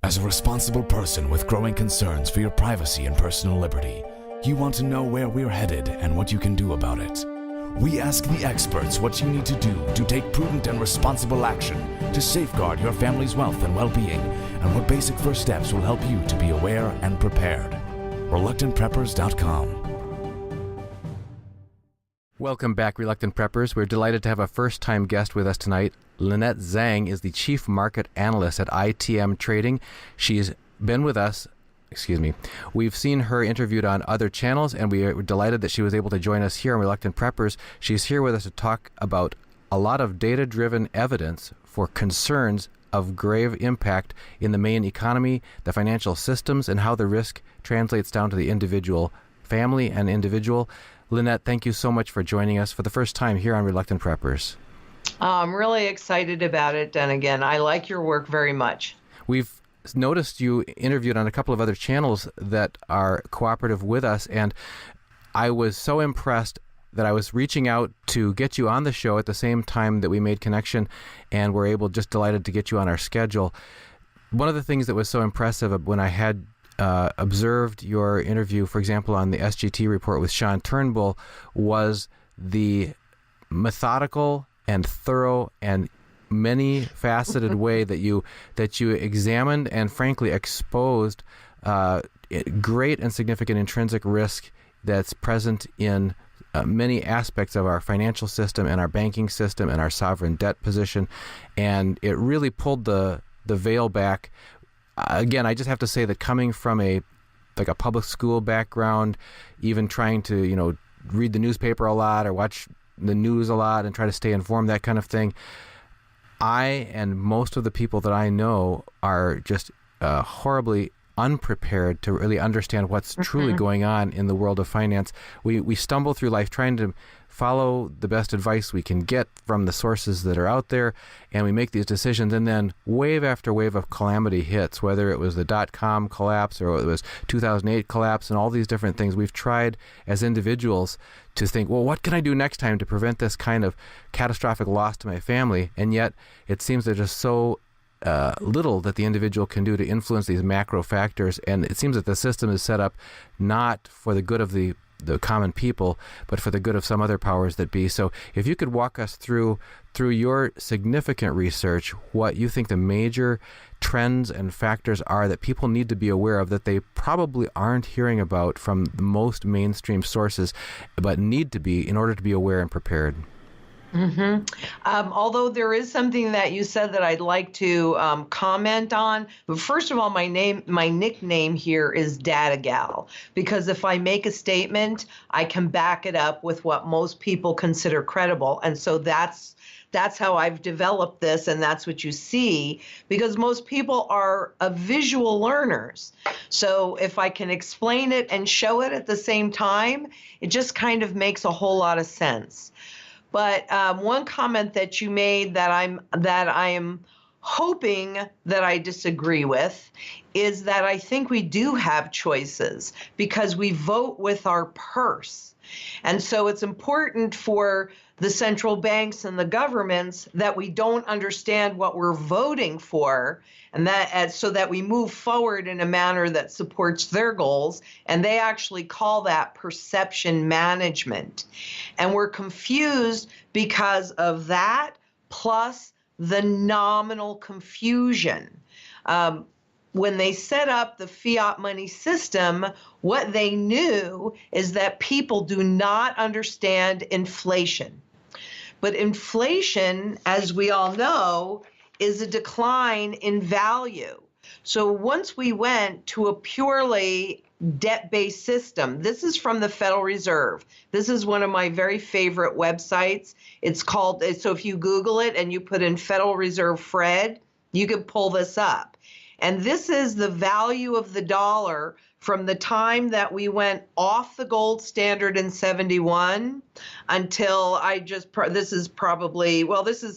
As a responsible person with growing concerns for your privacy and personal liberty, you want to know where we're headed and what you can do about it. We ask the experts what you need to do to take prudent and responsible action to safeguard your family's wealth and well-being, and what basic first steps will help you to be aware and prepared. ReluctantPreppers.com. Welcome back, Reluctant Preppers. We're delighted to have a first-time guest with us tonight. Lynette Zhang is the Chief Market Analyst at ITM Trading. She's been with us, we've seen her interviewed on other channels, and we are delighted that she was able to join us here on Reluctant Preppers. She's here with us to talk about a lot of data-driven evidence for concerns of grave impact in the Maine economy, the financial systems, and how the risk translates down to the individual family and individual. Lynette, thank you so much for joining us for the first time here on Reluctant Preppers. I'm really excited about it, and again, I like your work very much. We've noticed you interviewed on a couple of other channels that are cooperative with us, and I was so impressed that I was reaching out to get you on the show at the same time that we made connection, and we're just delighted to get you on our schedule. One of the things that was so impressive when I had observed your interview, for example, on the SGT report with Sean Turnbull, was the methodical and thorough and many-faceted way that you examined and frankly exposed great and significant intrinsic risk that's present in many aspects of our financial system and our banking system and our sovereign debt position, and it really pulled the veil back. Again, I just have to say that coming from a public school background, even trying to read the newspaper a lot or watch the news a lot and try to stay informed, that kind of thing, I and most of the people that I know are just horribly unprepared to really understand what's truly going on in the world of finance. We stumble through life trying to follow the best advice we can get from the sources that are out there, and we make these decisions, and then wave after wave of calamity hits, whether it was the dot-com collapse or it was 2008 collapse and all these different things. We've tried as individuals to think, well, what can I do next time to prevent this kind of catastrophic loss to my family? And yet it seems there's just so little that the individual can do to influence these macro factors, and it seems that the system is set up not for the good of the common people, but for the good of some other powers that be. So if you could walk us through your significant research, what you think the major trends and factors are that people need to be aware of that they probably aren't hearing about from the most mainstream sources, but need to be in order to be aware and prepared. Although there is something that you said that I'd like to comment on. But first of all, my nickname here is Data Gal, because if I make a statement, I can back it up with what most people consider credible. And so that's how I've developed this, and that's what you see, because most people are visual learners. So if I can explain it and show it at the same time, it just kind of makes a whole lot of sense. But one comment that you made that I am hoping that I disagree with is that I think we do have choices because we vote with our purse. And so it's important for the central banks and the governments that we don't understand what we're voting for, and that so that we move forward in a manner that supports their goals. And they actually call that perception management. And we're confused because of that, plus the nominal confusion. When they set up the fiat money system, what they knew is that people do not understand inflation. But inflation, as we all know, is a decline in value. So once we went to a purely debt-based system, this is from the Federal Reserve. This is one of my very favorite websites. It's called, so if you Google it and you put in Federal Reserve Fred, you can pull this up. And this is the value of the dollar from the time that we went off the gold standard in 71 until this is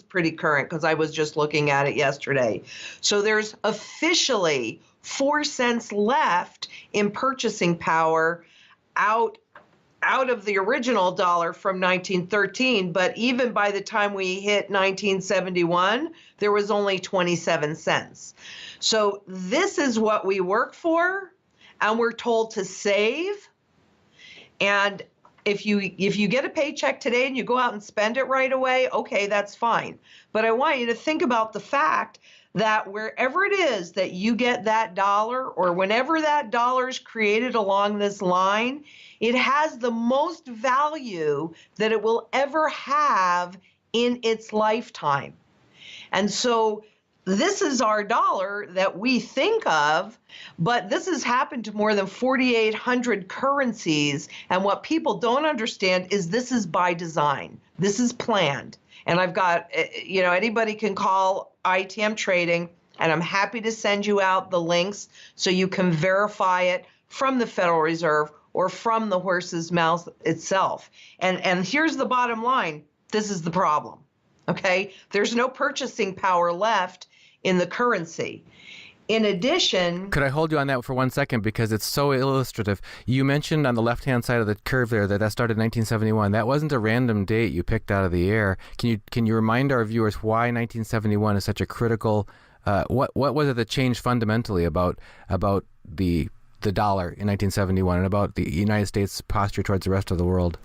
pretty current because I was just looking at it yesterday. So there's officially 4 cents left in purchasing power out out of the original dollar from 1913, but even by the time we hit 1971, there was only 27 cents. So this is what we work for, and we're told to save. And if you get a paycheck today and you go out and spend it right away, okay, that's fine. But I want you to think about the fact that wherever it is that you get that dollar, or whenever that dollar is created along this line, it has the most value that it will ever have in its lifetime. And so this is our dollar that we think of, but this has happened to more than 4,800 currencies. And what people don't understand is this is by design. This is planned. And I've got, anybody can call ITM Trading, and I'm happy to send you out the links so you can verify it from the Federal Reserve or from the horse's mouth itself. And here's the bottom line. This is the problem. Okay? There's no purchasing power left in the currency. In addition, could I hold you on that for 1 second, because it's so illustrative? You mentioned on the left-hand side of the curve there that started in 1971. That wasn't a random date you picked out of the air. Can you remind our viewers why 1971 is such a critical? What was it that changed fundamentally about the dollar in 1971 and about the United States' posture towards the rest of the world?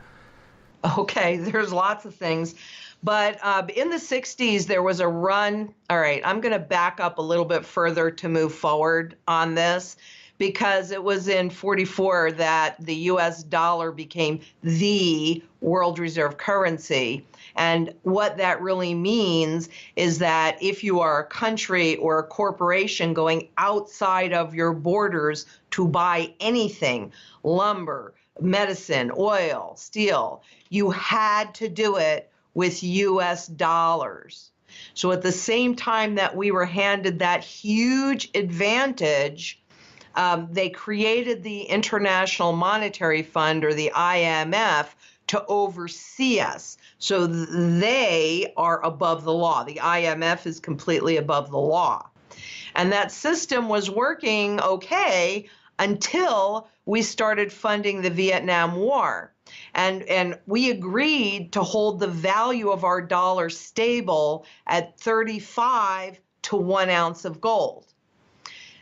Okay, there's lots of things. But in the 60s, there was a run. All right, I'm going to back up a little bit further to move forward on this, because it was in 44 that the U.S. dollar became the world reserve currency. And what that really means is that if you are a country or a corporation going outside of your borders to buy anything, lumber, medicine, oil, steel, you had to do it with U.S. dollars. So at the same time that we were handed that huge advantage, they created the International Monetary Fund, or the IMF, to oversee us. So they are above the law. The IMF is completely above the law. And that system was working okay until we started funding the Vietnam War. And we agreed to hold the value of our dollar stable at 35 to 1 ounce of gold.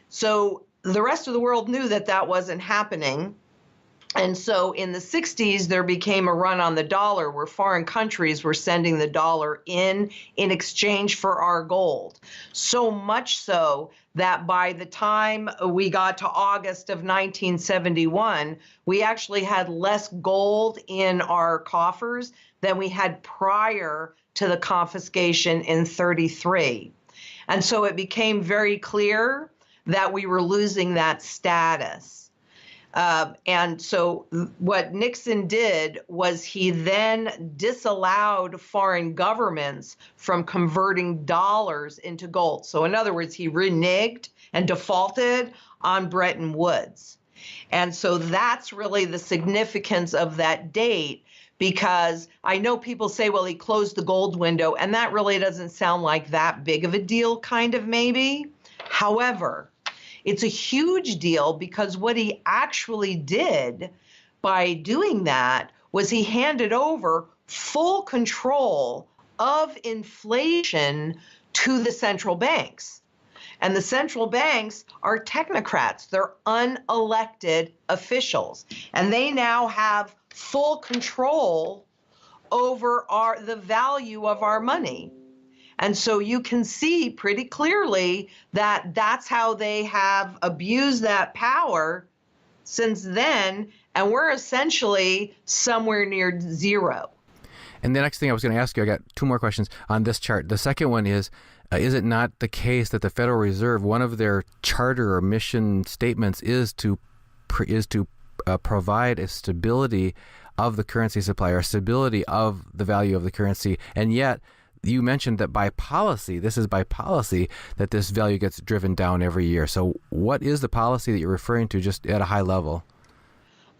So the rest of the world knew that that wasn't happening. And so in the 60s, there became a run on the dollar where foreign countries were sending the dollar in exchange for our gold. So much so that by the time we got to August of 1971, we actually had less gold in our coffers than we had prior to the confiscation in 33. And so it became very clear that we were losing that status. And so what Nixon did was he then disallowed foreign governments from converting dollars into gold. So in other words, he reneged and defaulted on Bretton Woods. And so that's really the significance of that date, because I know people say, well, he closed the gold window, and that really doesn't sound like that big of a deal, kind of maybe. However, it's a huge deal, because what he actually did by doing that was he handed over full control of inflation to the central banks. And the central banks are technocrats. They're unelected officials. And they now have full control over the value of our money. And so you can see pretty clearly that that's how they have abused that power since then, and we're essentially somewhere near zero. And the next thing I was going to ask you, I got 2 more questions on this chart. The second one is it not the case that the Federal Reserve, one of their charter or mission statements is to provide a stability of the currency supply, or stability of the value of the currency, and yet you mentioned that by policy, that this value gets driven down every year. So what is the policy that you're referring to, just at a high level?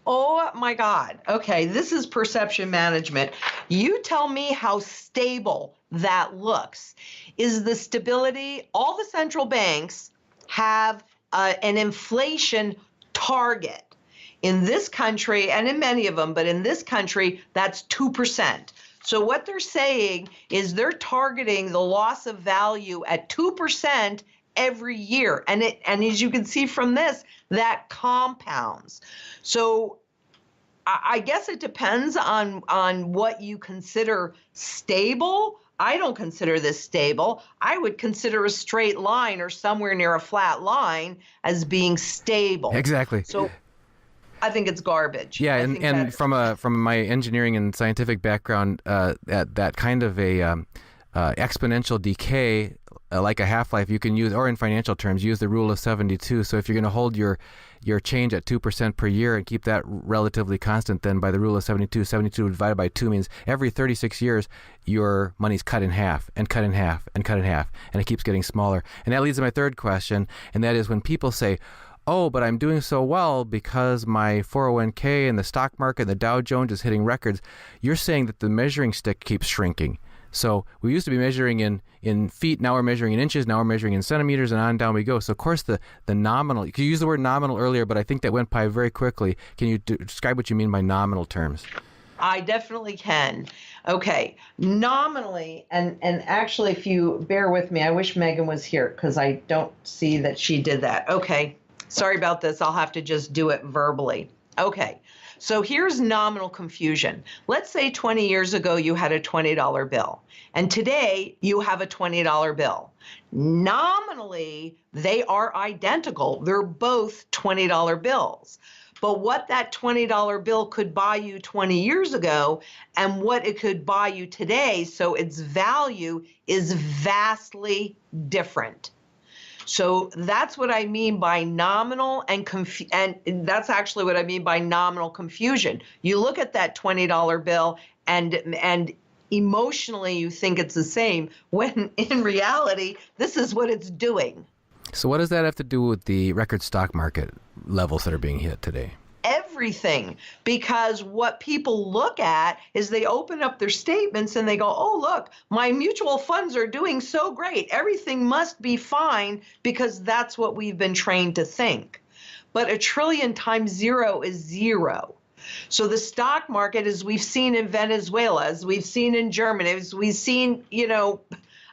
Oh my God. Okay, this is perception management. You tell me how stable that looks. Is the stability, all the central banks have an inflation target. In this country, and in many of them, but in this country, that's 2%. So what they're saying is they're targeting the loss of value at 2% every year. And as you can see from this, that compounds. So I guess it depends on what you consider stable. I don't consider this stable. I would consider a straight line or somewhere near a flat line as being stable. Exactly. So I think it's garbage. Yeah, and from my engineering and scientific background, that kind of a exponential decay, like a half-life, you can use, or in financial terms, use the rule of 72. So if you're going to hold your change at 2% per year and keep that relatively constant, then by the rule of 72 divided by 2 means every 36 years, your money's cut in half and cut in half and cut in half, and it keeps getting smaller. And that leads to my third question, and that is when people say, oh, but I'm doing so well because my 401k and the stock market and the Dow Jones is hitting records, you're saying that the measuring stick keeps shrinking. So we used to be measuring in feet, now we're measuring in inches, now we're measuring in centimeters, and on down we go. So of course the nominal, you used the word nominal earlier, but I think that went by very quickly. Can you describe what you mean by nominal terms? I definitely can. Okay, nominally, and actually if you bear with me, I wish Megan was here because I don't see that she did that. Okay, sorry about this. I'll have to just do it verbally. Okay. So here's nominal confusion. Let's say 20 years ago you had a $20 bill, and today you have a $20 bill. Nominally, they are identical. They're both $20 bills. But what that $20 bill could buy you 20 years ago and what it could buy you today, so its value is vastly different. So that's what I mean by nominal and that's actually what I mean by nominal confusion. You look at that $20 bill and emotionally you think it's the same when in reality this is what it's doing. So what does that have to do with the record stock market levels that are being hit today? Everything, because what people look at is they open up their statements and they go, oh, look, my mutual funds are doing so great. Everything must be fine because that's what we've been trained to think. But 1 trillion times zero is zero. So the stock market, as we've seen in Venezuela, as we've seen in Germany, as we've seen,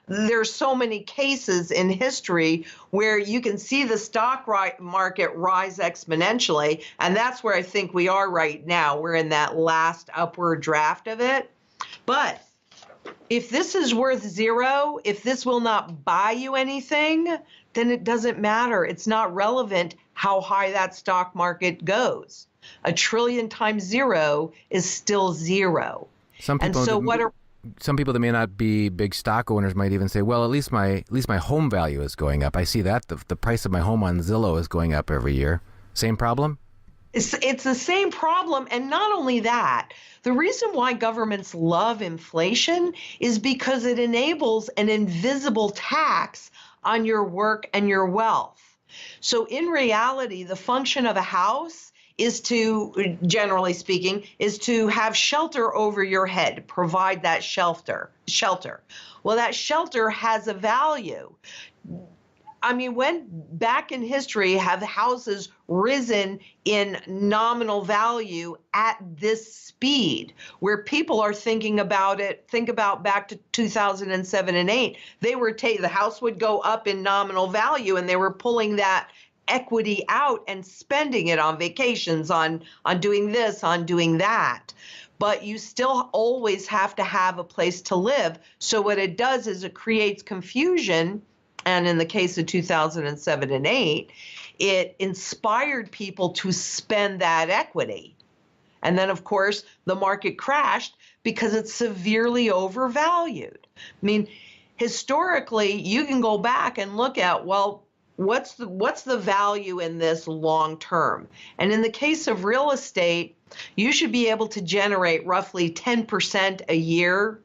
there's so many cases in history where you can see the stock market rise exponentially, and that's where I think we are right now. We're in that last upward draft of it. But if this is worth zero, if this will not buy you anything, then it doesn't matter. It's not relevant how high that stock market goes. 1 trillion times zero is still zero. Some people that may not be big stock owners might even say, well, at least my home value is going up. I see that the price of my home on Zillow is going up every year. Same problem? It's the same problem. And not only that, the reason why governments love inflation is because it enables an invisible tax on your work and your wealth. So in reality, the function of a house is to, generally speaking, is to have shelter over your head, provide that shelter. Well, that shelter has a value. I mean, when back in history have houses risen in nominal value at this speed, where people are thinking about it, think about back to 2007 and 8, the house would go up in nominal value and they were pulling that equity out and spending it on vacations, on doing this, on doing that. But you still always have to have a place to live. So what it does is it creates confusion. And in the case of 2007 and 8, it inspired people to spend that equity. And then, of course, the market crashed because it's severely overvalued. I mean, historically, you can go back and look at, well, what's the value in this long term? And in the case of real estate, you should be able to generate roughly 10% a year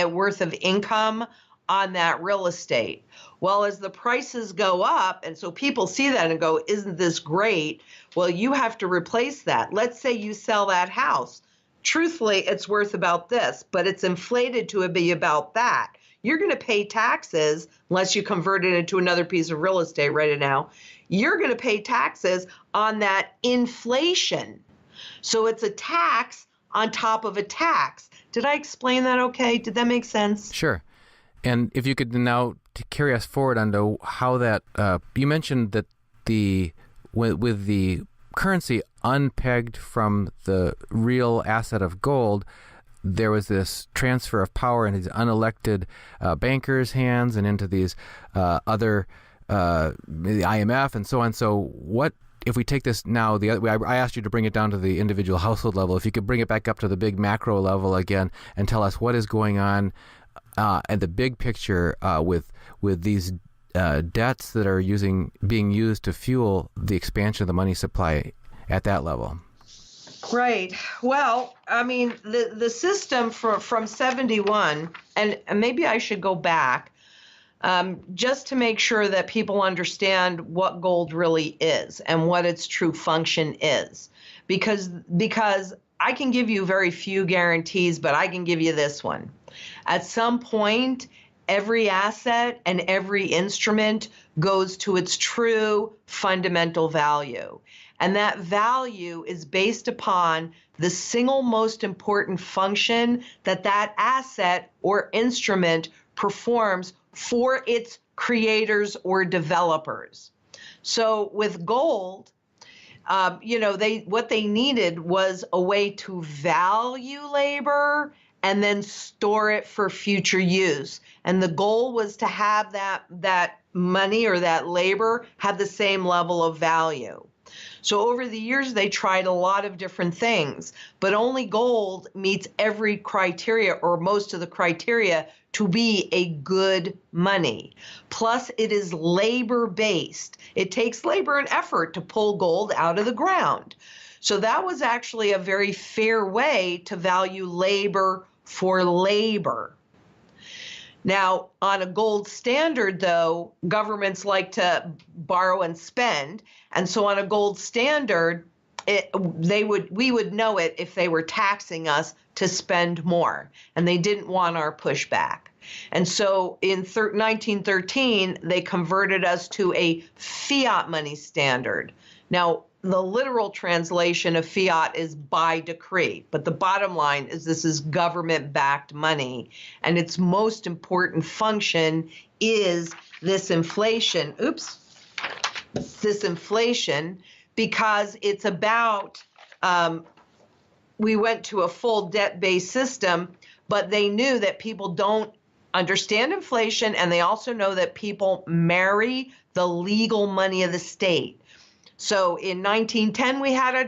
worth of income on that real estate. Well, as the prices go up, and so people see that and go, isn't this great? Well, you have to replace that. Let's say you sell that house. Truthfully, it's worth about this, but it's inflated to be about that. you're going to pay taxes unless you convert it into another piece of real estate right now. You're going to pay taxes on that inflation. So it's a tax on top of a tax. Did I explain that okay? Did that make sense? Sure. And if you could now carry us forward onto how that, you mentioned that with the currency unpegged from the real asset of gold, there was this transfer of power into these unelected bankers' hands and into these other, the IMF and so on. So what, if we take this now, I asked you to bring it down to the individual household level. If you could bring it back up to the big macro level again and tell us what is going on and the big picture with these debts that are being used to fuel the expansion of the money supply at that level. Right. Well, I mean, the system from 71, and maybe I should go back just to make sure that people understand what gold really is and what its true function is. Because I can give you very few guarantees, but I can give you this one. At some point, every asset and every instrument goes to its true fundamental value. And that value is based upon the single most important function that asset or instrument performs for its creators or developers. So with gold, what they needed was a way to value labor and then store it for future use. And the goal was to have that money or that labor have the same level of value. So over the years, they tried a lot of different things, but only gold meets every criteria or most of the criteria to be a good money. Plus, it is labor-based. It takes labor and effort to pull gold out of the ground. So that was actually a very fair way to value labor for labor. Now, on a gold standard, though, governments like to borrow and spend. And so on a gold standard, we would know it if they were taxing us to spend more. And they didn't want our pushback. And so in 1913, they converted us to a fiat money standard. Now, the literal translation of fiat is by decree, but the bottom line is this is government-backed money, and its most important function is this inflation. This inflation, because it's about, we went to a full debt-based system, but they knew that people don't understand inflation, and they also know that people marry the legal money of the state. So in 1910, we had $1.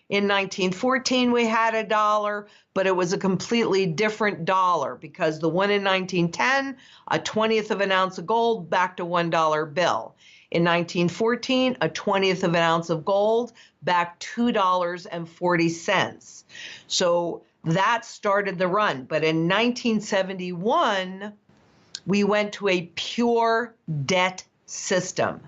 In 1914, we had $1, but it was a completely different dollar because the one in 1910, a 20th of an ounce of gold backed a $1 bill. In 1914, a 20th of an ounce of gold backed $2.40. So that started the run. But in 1971, we went to a pure debt system.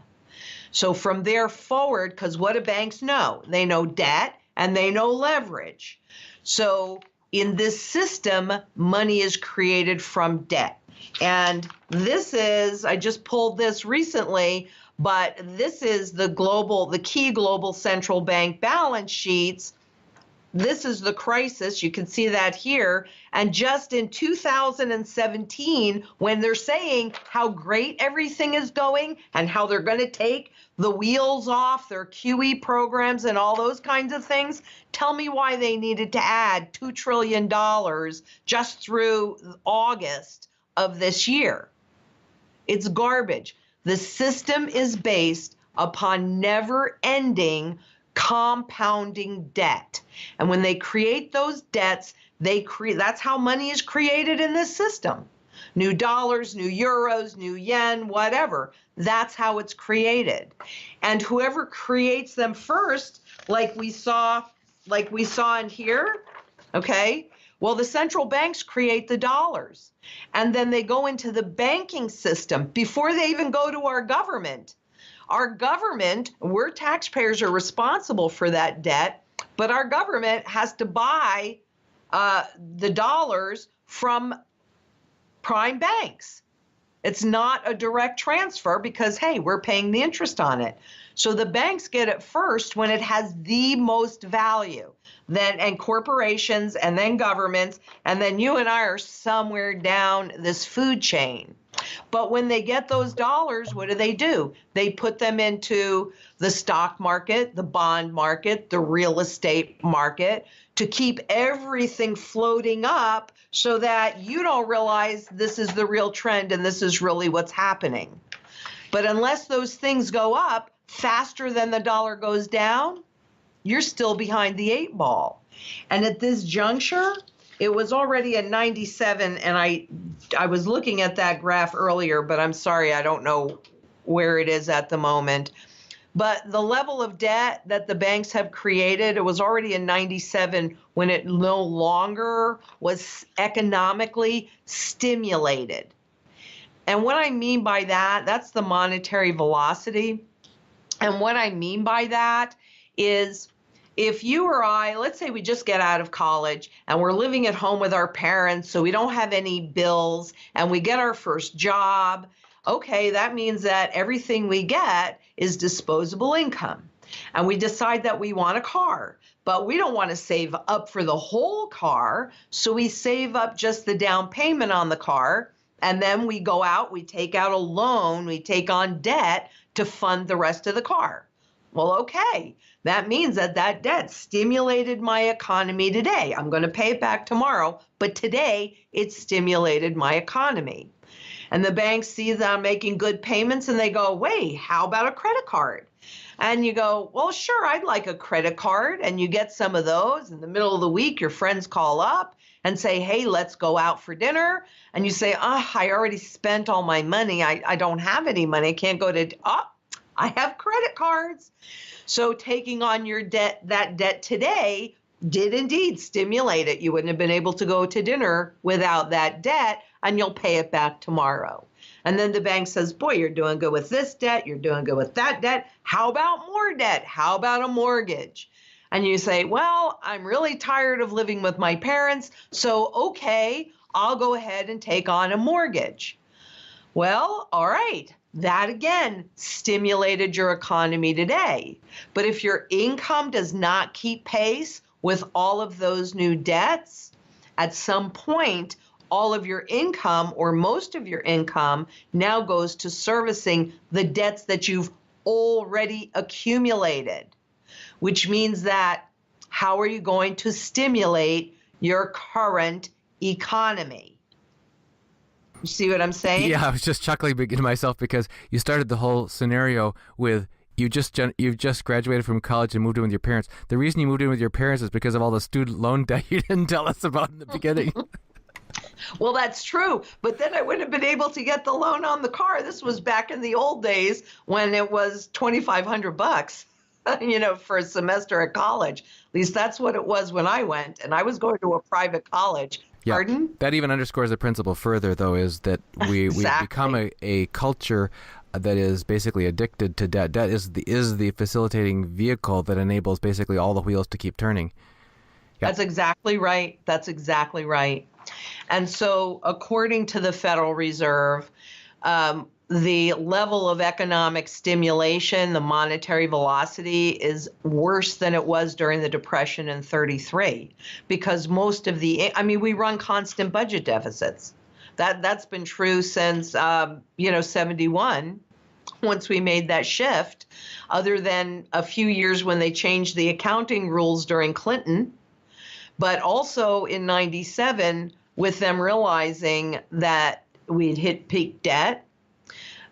So from there forward, because what do banks know? They know debt and they know leverage. So in this system, money is created from debt. And this is, I just pulled this recently, but this is the key global central bank balance sheets. This is the crisis. You can see that here. And just in 2017, when they're saying how great everything is going and how they're going to take the wheels off their QE programs and all those kinds of things, tell me why they needed to add $2 trillion just through August of this year. It's garbage. The system is based upon never-ending compounding debt. And when they create those debts, that's how money is created in this system. New dollars, new euros, new yen, whatever. That's how it's created. And whoever creates them first, like we saw in here, okay? Well, the central banks create the dollars. And then they go into the banking system before they even go to our government. Our government, we're taxpayers are responsible for that debt, but our government has to buy the dollars from prime banks. It's not a direct transfer because, hey, we're paying the interest on it. So the banks get it first when it has the most value, then and corporations and then governments, and then you and I are somewhere down this food chain. But when they get those dollars, what do? They put them into the stock market, the bond market, the real estate market to keep everything floating up so that you don't realize this is the real trend and this is really what's happening. But unless those things go up faster than the dollar goes down, you're still behind the 8 ball. And at this juncture, it was already at 97, and I was looking at that graph earlier, but I'm sorry, I don't know where it is at the moment. But the level of debt that the banks have created, it was already in 97 when it no longer was economically stimulated. And what I mean by that, that's the monetary velocity. And what I mean by that is if you or I, let's say we just get out of college and we're living at home with our parents, so we don't have any bills, and we get our first job, okay, that means that everything we get is disposable income. And we decide that we want a car, but we don't want to save up for the whole car, so we save up just the down payment on the car, and then we go out, we take out a loan, we take on debt to fund the rest of the car. Well, okay, that means that debt stimulated my economy today. I'm going to pay it back tomorrow, but today it stimulated my economy. And the banks see that I'm making good payments and they go, wait, how about a credit card? And you go, well, sure, I'd like a credit card. And you get some of those. In the middle of the week, your friends call up and say, hey, let's go out for dinner. And you say, I already spent all my money. I don't have any money. I can't go to, I have credit cards. So taking on your debt, that debt today did indeed stimulate it. You wouldn't have been able to go to dinner without that debt, and you'll pay it back tomorrow. And then the bank says, boy, you're doing good with this debt. You're doing good with that debt. How about more debt? How about a mortgage? And you say, well, I'm really tired of living with my parents. So, okay, I'll go ahead and take on a mortgage. Well, all right. That again stimulated your economy today. But if your income does not keep pace with all of those new debts, at some point, all of your income or most of your income now goes to servicing the debts that you've already accumulated, which means that how are you going to stimulate your current economy? You see what I'm saying? Yeah, I was just chuckling to myself because you started the whole scenario with you've just graduated from college and moved in with your parents. The reason you moved in with your parents is because of all the student loan debt you didn't tell us about in the beginning. Well, that's true. But then I wouldn't have been able to get the loan on the car. This was back in the old days when it was $2,500, for a semester at college. At least that's what it was when I went. And I was going to a private college. Yeah, Pardon? that even underscores the principle further, though, is that we've become a culture that is basically addicted to debt. Debt is the facilitating vehicle that enables basically all the wheels to keep turning. Yeah. That's exactly right. That's exactly right. And so according to the Federal Reserve, the level of economic stimulation, the monetary velocity is worse than it was during the Depression in 33, because we run constant budget deficits. That's been true since, 71, once we made that shift, other than a few years when they changed the accounting rules during Clinton, but also in 97 with them realizing that we'd hit peak debt.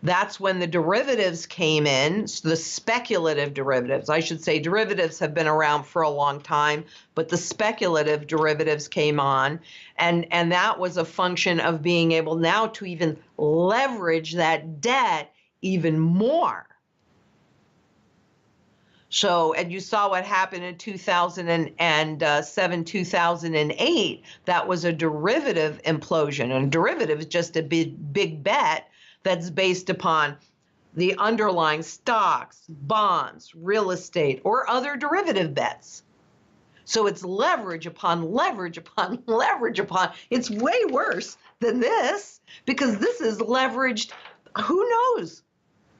That's when the derivatives came in, so the speculative derivatives. I should say derivatives have been around for a long time, but the speculative derivatives came on, and that was a function of being able now to even leverage that debt even more. So, and you saw what happened in 2007, 2008. That was a derivative implosion, and a derivative is just a big bet that's based upon the underlying stocks, bonds, real estate, or other derivative bets. So it's leverage upon leverage upon leverage upon. It's way worse than this because this is leveraged. Who knows?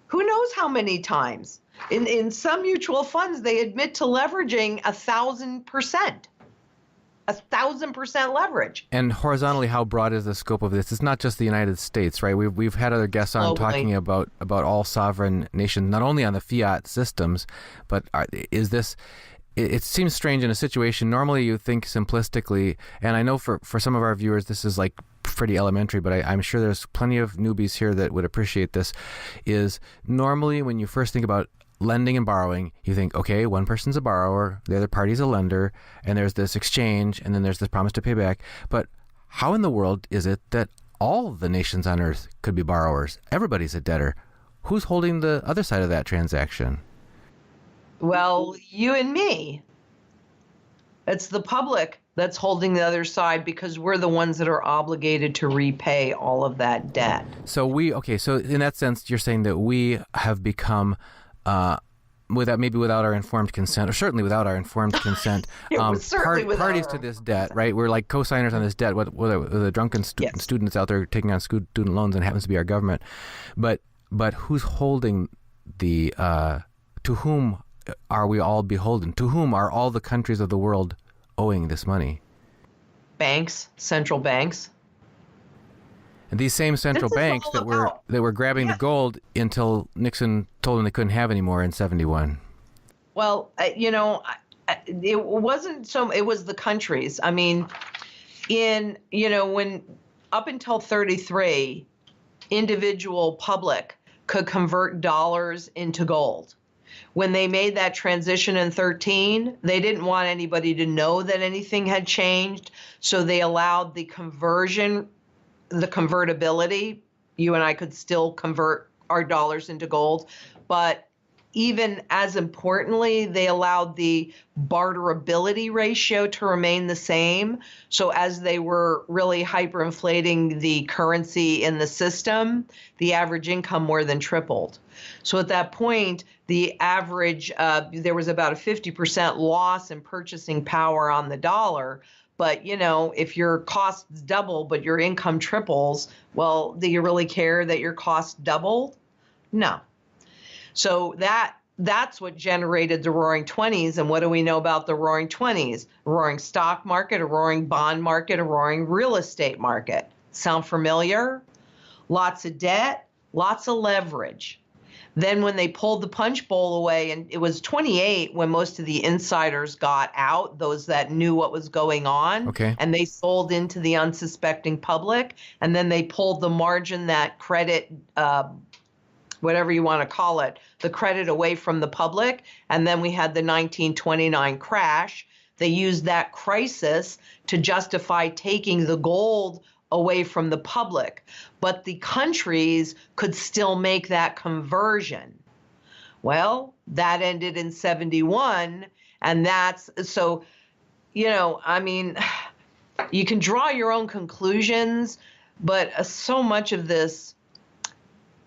Who knows how many times? In some mutual funds, they admit to leveraging 1,000%. 1,000% leverage. And horizontally, how broad is the scope of this? It's not just the United States, right? We've had other guests on Globally. talking about all sovereign nations, not only on the fiat systems, but is this? It seems strange in a situation. Normally, you think simplistically, and I know for some of our viewers, this is like pretty elementary, but I'm sure there's plenty of newbies here that would appreciate this. Is normally when you first think about lending and borrowing, you think, okay, one person's a borrower, the other party's a lender, and there's this exchange, and then there's this promise to pay back. But how in the world is it that all the nations on earth could be borrowers? Everybody's a debtor. Who's holding the other side of that transaction? Well, you and me. It's the public that's holding the other side because we're the ones that are obligated to repay all of that debt. So so in that sense, you're saying that we have become, without our informed consent, or certainly without our informed consent, parties to this debt, right? We're like co-signers on this debt, with the drunken students out there taking on student loans, and it happens to be our government. But who's holding the, to whom are we all beholden? To whom are all the countries of the world owing this money? Banks, central banks. And these same central banks that were grabbing the gold until Nixon told them they couldn't have any more in 1971. Well, it wasn't so. It was the countries. I mean, when up until 1933, individual public could convert dollars into gold. When they made that transition in 2013, they didn't want anybody to know that anything had changed, so they allowed the convertibility. You and I could still convert our dollars into gold, but even as importantly, they allowed the barterability ratio to remain the same. So as they were really hyperinflating the currency in the system, the average income more than tripled. So at that point, the average, there was about a 50% loss in purchasing power on the dollar. But, if your costs double, but your income triples, well, do you really care that your costs doubled? No. So that's what generated the Roaring '20s. And what do we know about the Roaring '20s? A roaring stock market, a roaring bond market, a roaring real estate market. Sound familiar? Lots of debt, lots of leverage. Then when they pulled the punch bowl away, and it was 28 when most of the insiders got out, those that knew what was going on, and they sold into the unsuspecting public, and then they pulled the margin, that credit, whatever you want to call it, the credit away from the public, and then we had the 1929 crash. They used that crisis to justify taking the gold away from the public, but the countries could still make that conversion. Well, that ended in 1971, and that's so, I mean, you can draw your own conclusions, but so much of this,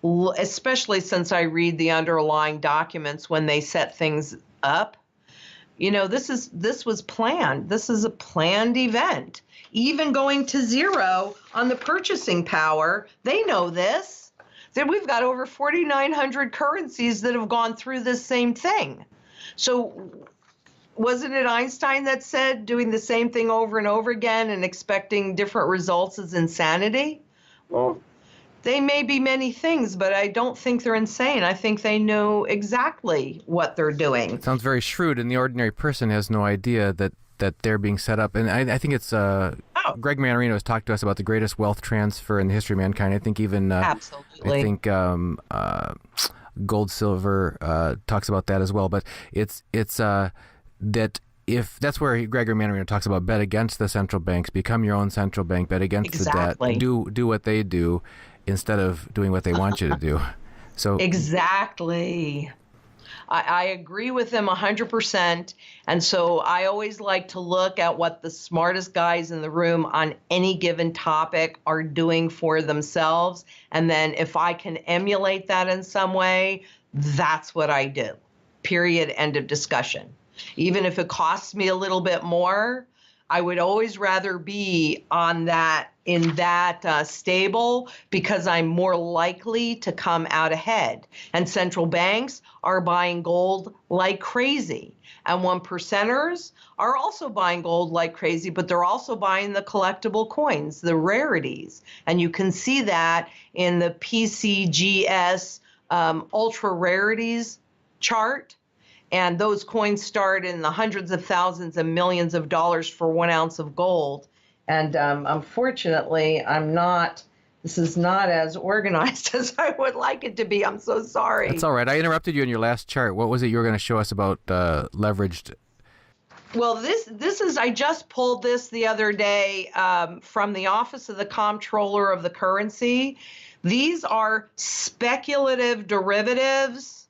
especially since I read the underlying documents when they set things up, this was planned. This is a planned event. Even going to zero on the purchasing power, they know this. That we've got over 4,900 currencies that have gone through this same thing. So wasn't it Einstein that said doing the same thing over and over again and expecting different results is insanity? Well, they may be many things, but I don't think they're insane. I think they know exactly what they're doing. It sounds very shrewd, and the ordinary person has no idea that they're being set up. And I think it's Greg Mannarino has talked to us about the greatest wealth transfer in the history of mankind. I think even absolutely. I think Gold Silver talks about that as well. But it's that if that's where Gregory Mannarino talks about bet against the central banks, become your own central bank, bet against the debt, do what they do instead of doing what they want you to do. So exactly. I agree with them 100%. And so I always like to look at what the smartest guys in the room on any given topic are doing for themselves. And then if I can emulate that in some way, that's what I do. Period. End of discussion. Even if it costs me a little bit more, I would always rather be on that in that stable because I'm more likely to come out ahead. And central banks are buying gold like crazy. And 1%ers are also buying gold like crazy, but they're also buying the collectible coins, the rarities. And you can see that in the PCGS ultra rarities chart. And those coins start in the hundreds of thousands and millions of dollars for 1 ounce of gold. And unfortunately, this is not as organized as I would like it to be. I'm so sorry. That's all right. I interrupted you in your last chart. What was it you were going to show us about leveraged? Well, this is, I just pulled this the other day from the Office of the Comptroller of the Currency. These are speculative derivatives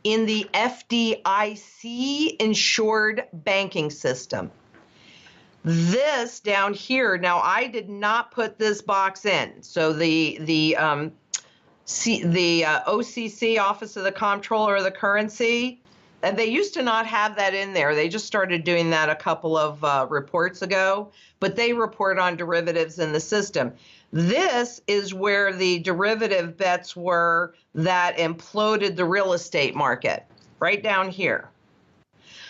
in the FDIC insured banking system. This down here, now I did not put this box in. So the OCC, Office of the Comptroller of the Currency, and they used to not have that in there. They just started doing that a couple of reports ago, but they report on derivatives in the system. This is where the derivative bets were that imploded the real estate market, right down here.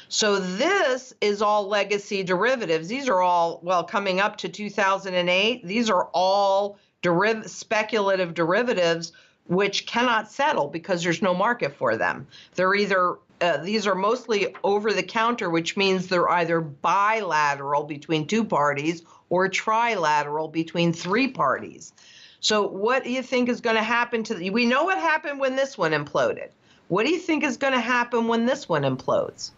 So this is all legacy derivatives. These are all, well, coming up to 2008, these are all speculative derivatives which cannot settle because there's no market for them. They're either these are mostly over the counter, which means they're either bilateral between two parties or trilateral between three parties. So what do you think is going to happen to we know what happened when this one imploded. What do you think is going to happen when this one implodes?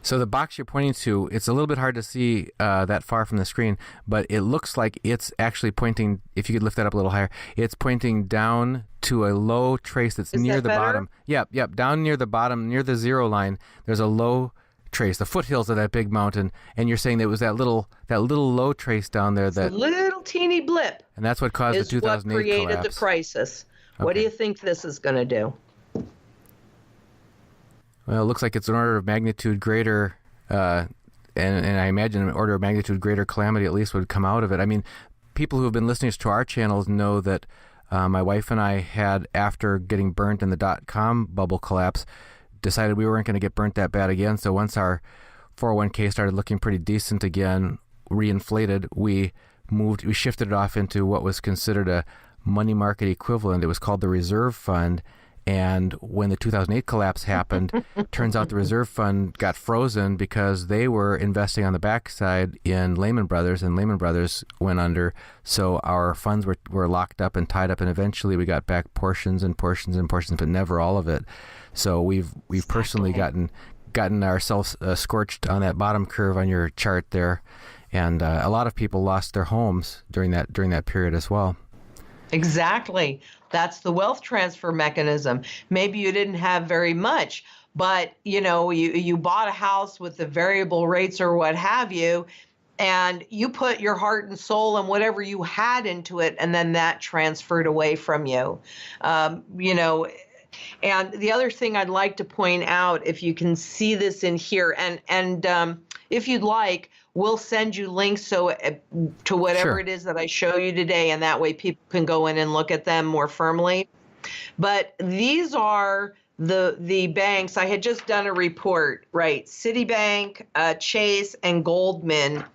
So the box you're pointing to, it's a little bit hard to see that far from the screen, but it looks like it's actually pointing, if you could lift that up a little higher, it's pointing down to a low trace that's near the bottom. Yep, down near the bottom, near the zero line, there's a low trace, the foothills of that big mountain, and you're saying that it was that little low trace down there, that little teeny blip, and that's what caused the 2008 what created collapse. The crisis. Okay. What do you think this is going to do? Well, it looks like it's an order of magnitude greater, and I imagine an order of magnitude greater calamity at least would come out of it. I mean, people who have been listening to our channels know that my wife and I had, after getting burnt in the dot-com bubble collapse, decided we weren't going to get burnt that bad again. So once our 401k started looking pretty decent again, reinflated, we shifted it off into what was considered a money market equivalent. It was called the reserve fund. And when the 2008 collapse happened, turns out the reserve fund got frozen because they were investing on the backside in Lehman Brothers, and Lehman Brothers went under. So our funds were locked up and tied up, and eventually we got back portions and portions and portions, but never all of it. So we've personally gotten ourselves scorched on that bottom curve on your chart there, and a lot of people lost their homes during that period as well. Exactly. That's the wealth transfer mechanism. Maybe you didn't have very much, but you bought a house with the variable rates or what have you, and you put your heart and soul and whatever you had into it, and then that transferred away from you. And the other thing I'd like to point out, if you can see this in here, and if you'd like, we'll send you links to whatever Sure. it is that I show you today, and that way people can go in and look at them more firmly. But these are the banks. I had just done a report, right? Citibank, Chase, and Goldman,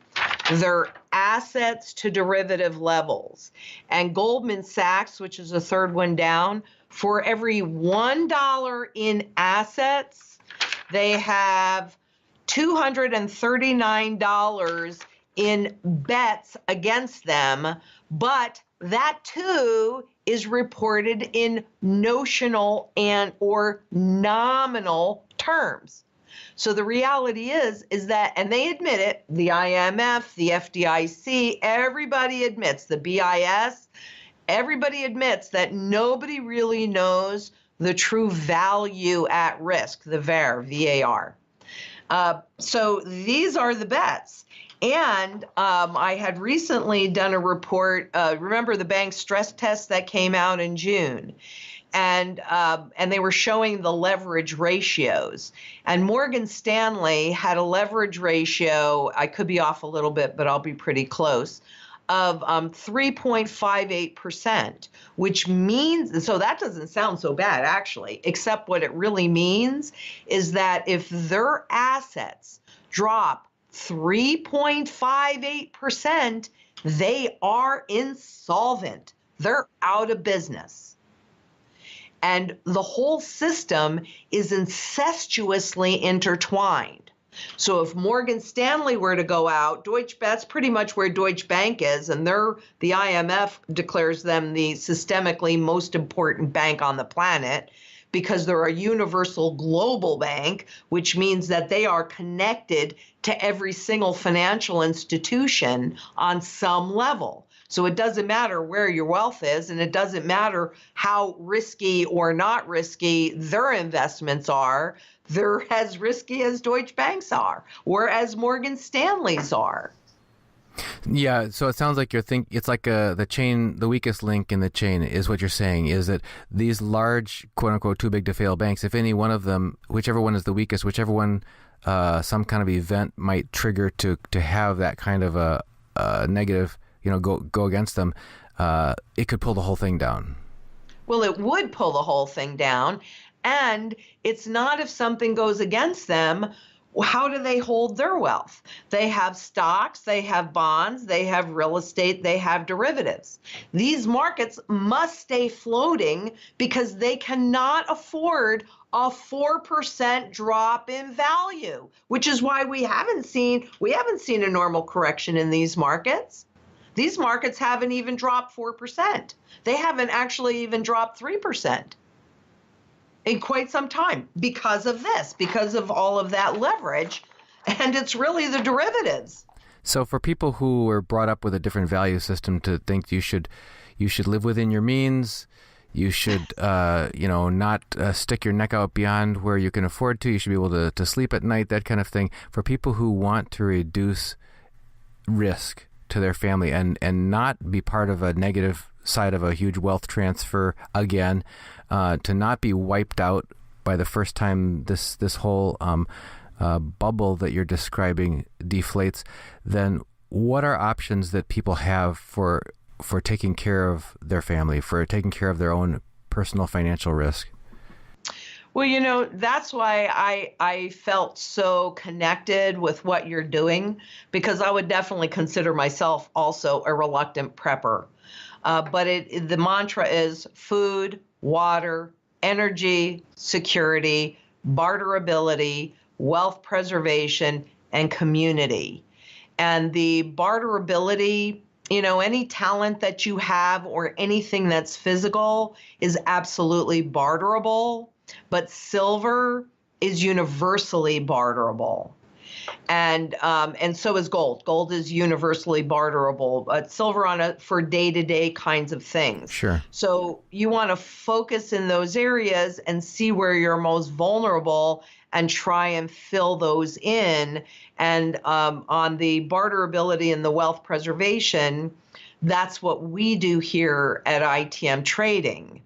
their assets to derivative levels. And Goldman Sachs, which is the third one down, for every $1 in assets, they have $239 in bets against them, but that too is reported in notional and or nominal terms. So the reality is that, and they admit it, the IMF, the FDIC, everybody admits, the BIS, everybody admits that nobody really knows the true value at risk, the VAR. So these are the bets. And I had recently done a report, remember the bank stress test that came out in June. and they were showing the leverage ratios. And Morgan Stanley had a leverage ratio, I could be off a little bit, but I'll be pretty close, of 3.58%, which means, so that doesn't sound so bad actually, except what it really means is that if their assets drop 3.58%, they are insolvent. They're out of business. And the whole system is incestuously intertwined. So if Morgan Stanley were to go out, that's pretty much where Deutsche Bank is, and the IMF declares them the systemically most important bank on the planet because they're a universal global bank, which means that they are connected to every single financial institution on some level. So it doesn't matter where your wealth is, and it doesn't matter how risky or not risky their investments are. They're as risky as Deutsche Banks are, or as Morgan Stanley's are. Yeah, so it sounds like it's like the chain, the weakest link in the chain is what you're saying, is that these large, quote unquote, too big to fail banks, if any one of them, whichever one is the weakest, whichever one some kind of event might trigger to have that kind of a negative, go against them, it could pull the whole thing down. Well, it would pull the whole thing down. And it's not if something goes against them, how do they hold their wealth? They have stocks, they have bonds, they have real estate, they have derivatives. These markets must stay floating because they cannot afford a 4% drop in value, which is why we haven't seen a normal correction in these markets. These markets haven't even dropped 4%. They haven't actually even dropped 3% in quite some time because of this, because of all of that leverage. And it's really the derivatives. So for people who were brought up with a different value system to think you should live within your means, you should, not stick your neck out beyond where you can afford to, you should be able to sleep at night, that kind of thing. For people who want to reduce risk to their family and not be part of a negative side of a huge wealth transfer again, to not be wiped out by the first time this whole bubble that you're describing deflates, then what are options that people have for taking care of their family, for taking care of their own personal financial risk? Well, that's why I felt so connected with what you're doing, because I would definitely consider myself also a reluctant prepper. But the mantra is food, water, energy, security, barterability, wealth preservation, and community. And the barterability, any talent that you have or anything that's physical is absolutely barterable. But silver is universally barterable. And so is gold. Gold is universally barterable, but silver for day-to-day kinds of things. Sure. So you want to focus in those areas and see where you're most vulnerable and try and fill those in. And on the barterability and the wealth preservation, that's what we do here at ITM Trading.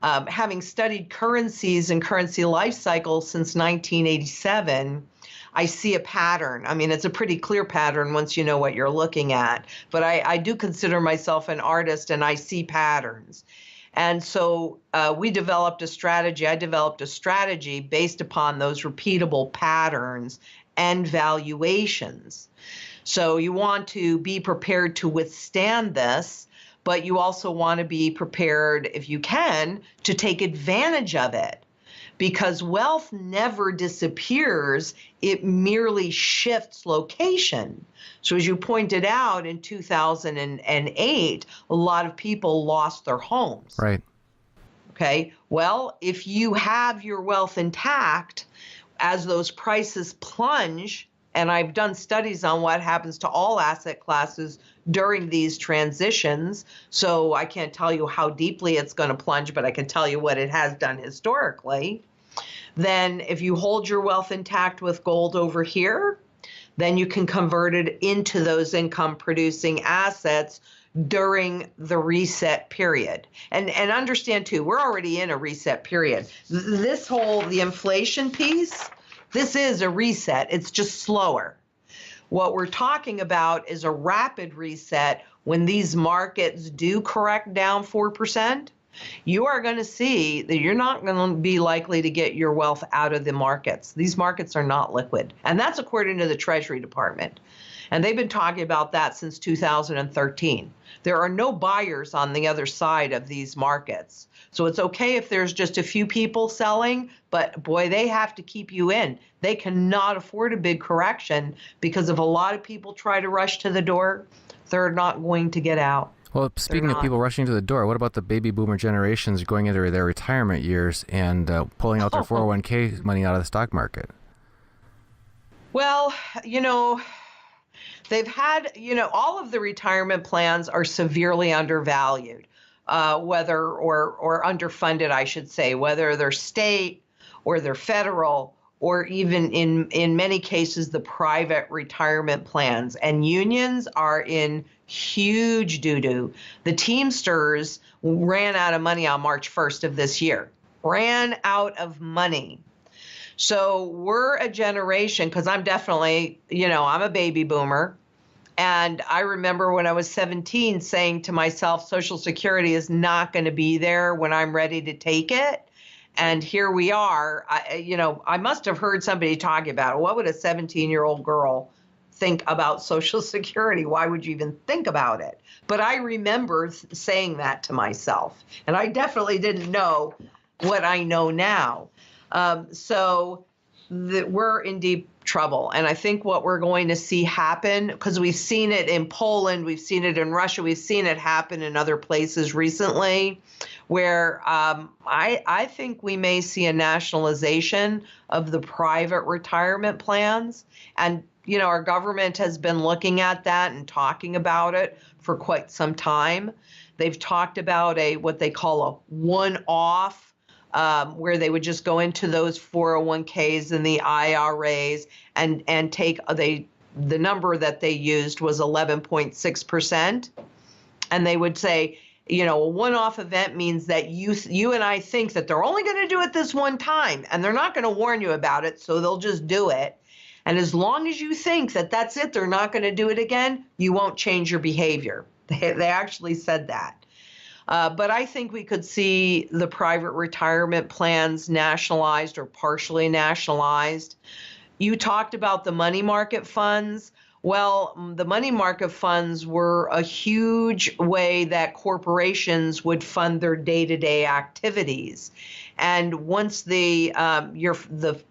Having studied currencies and currency life cycles since 1987, I see a pattern. I mean, it's a pretty clear pattern once you know what you're looking at. But I do consider myself an artist, and I see patterns. And so we developed a strategy. I developed a strategy based upon those repeatable patterns and valuations. So you want to be prepared to withstand this, but you also want to be prepared, if you can, to take advantage of it. Because wealth never disappears, it merely shifts location. So as you pointed out, in 2008, a lot of people lost their homes. Right. Okay, well, if you have your wealth intact, as those prices plunge, and I've done studies on what happens to all asset classes during these transitions, so I can't tell you how deeply it's going to plunge, but I can tell you what it has done historically. Then if you hold your wealth intact with gold over here, then you can convert it into those income producing assets during the reset period. And understand too, we're already in a reset period. The inflation piece, this is a reset. It's just slower. What we're talking about is a rapid reset. When these markets do correct down 4%, you are going to see that you're not going to be likely to get your wealth out of the markets. These markets are not liquid. And that's according to the Treasury Department. And they've been talking about that since 2013. There are no buyers on the other side of these markets. So it's okay if there's just a few people selling, but boy, they have to keep you in. They cannot afford a big correction because if a lot of people try to rush to the door, they're not going to get out. Well, speaking of people rushing to the door, what about the baby boomer generations going into their retirement years and pulling out their 401k money out of the stock market? Well, they've had, all of the retirement plans are severely undervalued, or underfunded, I should say, whether they're state or they're federal, or even in many cases, the private retirement plans. And unions are in huge doo-doo. The Teamsters ran out of money on March 1st of this year, ran out of money. So we're a generation, because I'm definitely, I'm a baby boomer. And I remember when I was 17 saying to myself, Social Security is not going to be there when I'm ready to take it. And here we are. I must have heard somebody talking about it. What would a 17-year-old girl think about Social Security? Why would you even think about it? But I remember saying that to myself. And I definitely didn't know what I know now. So we're in deep trouble. And I think what we're going to see happen, because we've seen it in Poland, we've seen it in Russia, we've seen it happen in other places recently, where I think we may see a nationalization of the private retirement plans. And, our government has been looking at that and talking about it for quite some time. They've talked about what they call a one-off, where they would just go into those 401ks and the IRAs and take the number that they used was 11.6%. And they would say, a one-off event means that you and I think that they're only going to do it this one time and they're not going to warn you about it. So they'll just do it. And as long as you think that that's it, they're not going to do it again, you won't change your behavior. They actually said that. But I think we could see the private retirement plans nationalized or partially nationalized. You talked about the money market funds. Well, the money market funds were a huge way that corporations would fund their day-to-day activities. And once the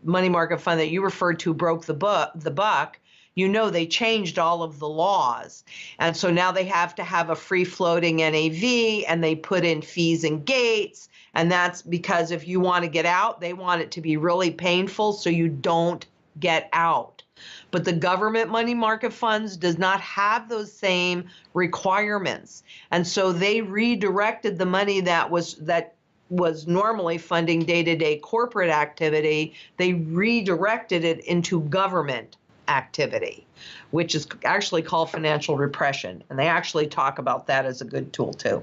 money market fund that you referred to broke the buck, they changed all of the laws. And so now they have to have a free-floating NAV, and they put in fees and gates. And that's because if you want to get out, they want it to be really painful so you don't get out. But the government money market funds does not have those same requirements. And so they redirected the money that was normally funding day-to-day corporate activity. They redirected it into government activity, which is actually called financial repression. And they actually talk about that as a good tool too.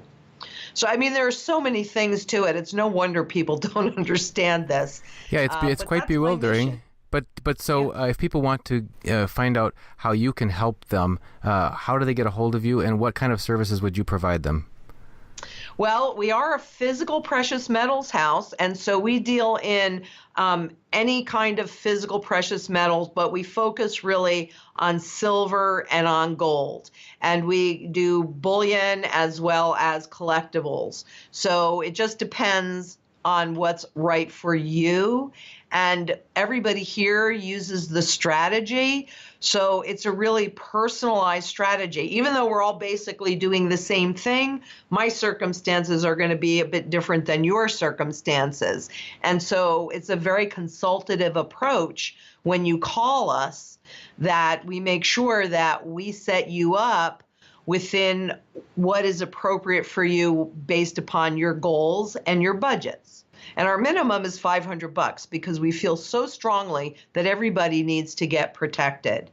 So, there are so many things to it. It's no wonder people don't understand this. Yeah, it's quite bewildering. But so if people want to find out how you can help them, how do they get a hold of you, and what kind of services would you provide them? Well, we are a physical precious metals house, and so we deal in any kind of physical precious metals, but we focus really on silver and on gold. And we do bullion as well as collectibles. So it just depends on what's right for you. And everybody here uses the strategy. So it's a really personalized strategy. Even though we're all basically doing the same thing, my circumstances are going to be a bit different than your circumstances. And so it's a very consultative approach when you call us, that we make sure that we set you up within what is appropriate for you based upon your goals and your budgets. And our minimum is $500 because we feel so strongly that everybody needs to get protected.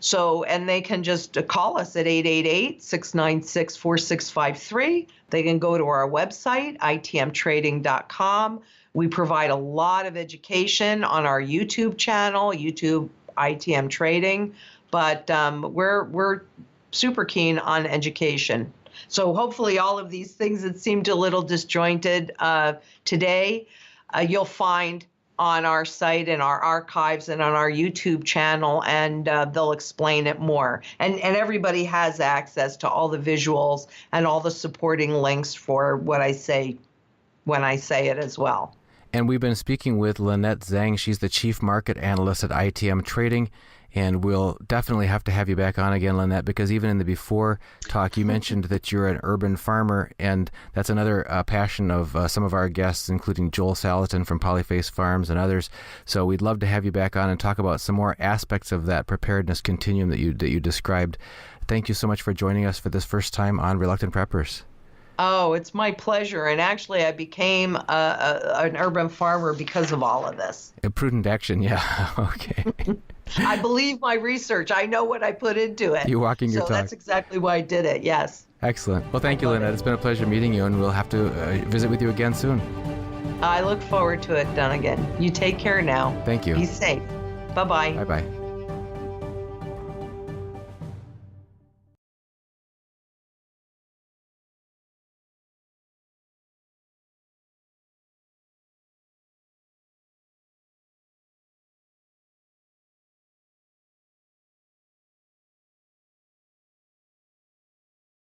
So, and they can just call us at 888-696-4653. They can go to our website, itmtrading.com. We provide a lot of education on our YouTube channel, YouTube ITM Trading, but we're super keen on education. So hopefully all of these things that seemed a little disjointed today, you'll find on our site and our archives and on our YouTube channel, and they'll explain it more. And everybody has access to all the visuals and all the supporting links for what I say when I say it as well. And we've been speaking with Lynette Zhang. She's the Chief Market Analyst at ITM Trading. And we'll definitely have to have you back on again, Lynette, because even in the before talk, you mentioned that you're an urban farmer, and that's another passion of some of our guests, including Joel Salatin from Polyface Farms and others. So we'd love to have you back on and talk about some more aspects of that preparedness continuum that you described. Thank you so much for joining us for this first time on Reluctant Preppers. Oh, it's my pleasure. And actually, I became an urban farmer because of all of this. A prudent action, yeah. Okay. I believe my research. I know what I put into it. You're walking your talk. So that's exactly why I did it, yes. Excellent. Well, thank you, Lynette. It's been a pleasure meeting you, and we'll have to visit with you again soon. I look forward to it, Dunnigan. You take care now. Thank you. Be safe. Bye-bye. Bye-bye.